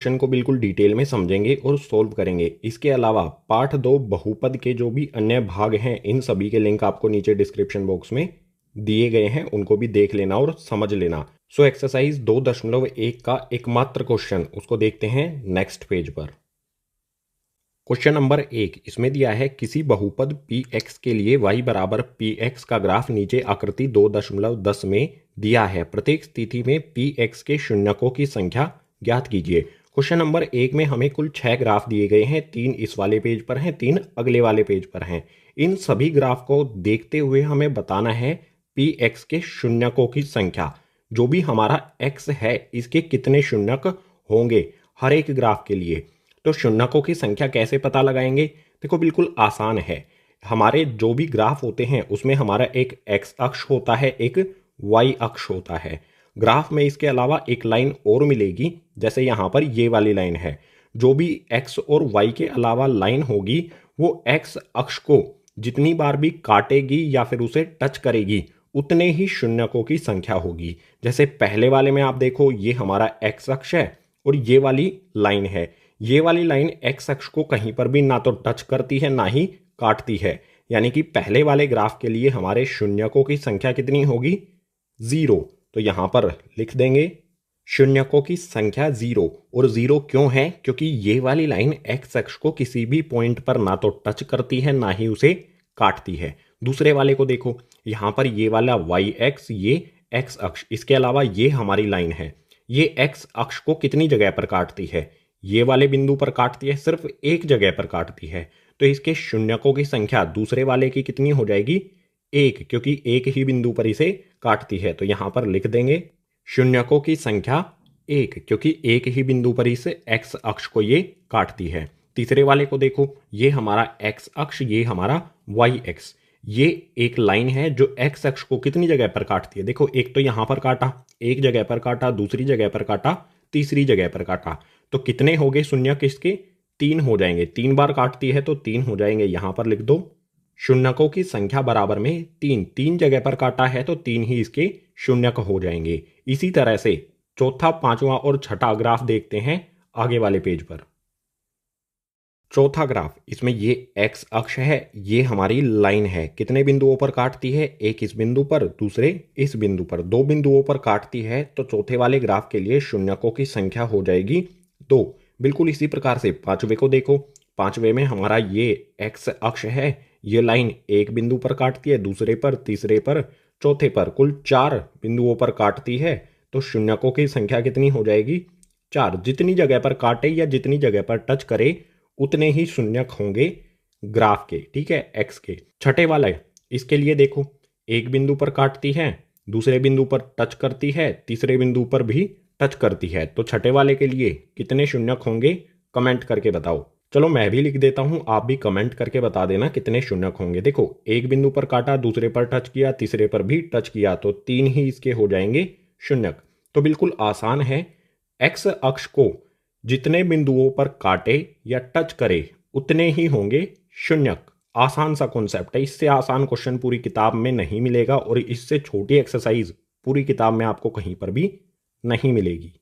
Question को बिल्कुल detail में समझेंगे और सोल्व करेंगे। इसके अलावा पार्ट 2 बहुपद के जो भी अन्य भाग हैं इन सभी के लिंक आपको नीचे डिस्क्रिप्शन बॉक्स में दिए गए हैं, उनको भी देख लेना और समझ लेना। सो एक्सरसाइज 2.1 का एकमात्र क्वेश्चन उसको देखते हैं नेक्स्ट पेज पर। क्वेश्चन नंबर 1 इसमें दिया है किसी बहुपद px के लिए y बराबर px का ग्राफ नीचे आकृति 2.10 में दिया है। प्रत्येक स्थिति में px के शून्यकों की संख्या ज्ञात कीजिए। क्वेश्चन नंबर 1 में हमें कुल 6 ग्राफ दिए गए हैं, 3 इस वाले पेज पर हैं, 3 अगले वाले पेज पर हैं। इन सभी ग्राफ को देखते हुए हमें बताना है px के शून्यकों की संख्या। जो भी हमारा x है इसके कितने शून्यक होंगे हर एक ग्राफ के लिए। तो शून्यकों की संख्या कैसे पता लगाएंगे? देखो बिल्कुल आसान है। हमारे जो भी ग्राफ होते हैं उसमें हमारा एक x अक्ष होता है, एक y अक्ष होता है। ग्राफ में इसके अलावा एक लाइन और मिलेगी, जैसे यहाँ पर ये वाली लाइन है। जो भी x और y के अलावा लाइन होगी वो x अक्ष को जितनी बार भी काटेगी या फिर उसे टच करेगी उतने ही शून्यकों की संख्या होगी। जैसे पहले वाले में आप देखो ये हमारा x अक्ष है और ये वाली लाइन है। ये वाली लाइन x अक्ष को कहीं पर भी ना तो टच करती है ना ही काटती है, यानी कि पहले वाले ग्राफ के लिए हमारे शून्यकों की संख्या कितनी होगी? 0। तो यहां पर लिख देंगे शून्यकों की संख्या 0। और 0 क्यों है? क्योंकि ये वाली लाइन x अक्ष को किसी भी पॉइंट पर ना तो टच करती है ना ही उसे काटती है। दूसरे वाले को देखो, यहां पर ये वाला y अक्ष, ये x अक्ष, इसके अलावा ये हमारी लाइन है। ये x अक्ष को कितनी जगह पर काटती है? ये वाले बिंदु पर काटती है, सिर्फ एक जगह पर काटती है। तो इसके शून्यकों की संख्या दूसरे वाले की कितनी हो जाएगी? 1, क्योंकि एक ही बिंदु पर इसे काटती है। तो यहां पर लिख देंगे शून्यकों की संख्या 1, क्योंकि एक ही बिंदु पर इस x अक्ष को ये काटती है। तीसरे वाले को देखो, ये हमारा x अक्ष, ये हमारा y अक्ष। ये एक लाइन है जो x अक्ष को कितनी जगह पर काटती है? देखो एक तो यहां पर काटा, एक जगह पर काटा, दूसरी जगह पर काटा, तीसरी जगह पर काटा। तो कितने हो गए शून्यक इसके? 3 हो जाएंगे। 3 बार काटती है तो 3 हो जाएंगे। यहां पर लिख दो शून्यकों की संख्या बराबर में 3। 3 जगह पर काटा है तो 3 ही इसके शून्यक हो जाएंगे। इसी तरह से चौथा, पांचवा और छठा ग्राफ देखते हैं आगे वाले पेज पर। चौथा ग्राफ, इसमें ये x अक्ष है, ये हमारी लाइन है। कितने बिंदुओं पर काटती है? एक इस बिंदु पर, दूसरे इस बिंदु पर। 2 बिंदुओं पर काटती है तो चौथे वाले ग्राफ के लिए शून्यकों की संख्या हो जाएगी 2। बिल्कुल इसी प्रकार से पांचवे को देखो। पांचवे में हमारा ये x अक्ष है, ये लाइन एक बिंदु पर काटती है, दूसरे पर, तीसरे पर, चौथे पर। कुल 4 बिंदुओं पर काटती है तो शून्यकों की संख्या कितनी हो जाएगी? 4। जितनी जगह पर काटे या जितनी जगह पर टच करे उतने ही शून्यक होंगे ग्राफ के, ठीक है, x के। छठे वाला इसके लिए देखो, एक बिंदु पर काटती है, दूसरे बिंदु पर टच करती है, तीसरे बिंदु पर भी टच करती है। तो छठे वाले के लिए कितने शून्यक होंगे? कमेंट करके बताओ। चलो मैं भी लिख देता हूं, आप भी कमेंट करके बता देना कितने शून्यक होंगे। देखो एक बिंदु पर काटा, दूसरे पर टच किया, तीसरे पर भी टच किया, तो 3 ही इसके हो जाएंगे शून्यक। तो बिल्कुल आसान है। x अक्ष को जितने बिंदुओं पर काटे या टच करे उतने ही होंगे शून्यक। आसान सा कॉन्सेप्ट है। इससे आसान क्वेश्चन पूरी किताब में नहीं मिलेगा और इससे छोटी एक्सरसाइज पूरी किताब में आपको कहीं पर भी नहीं मिलेगी।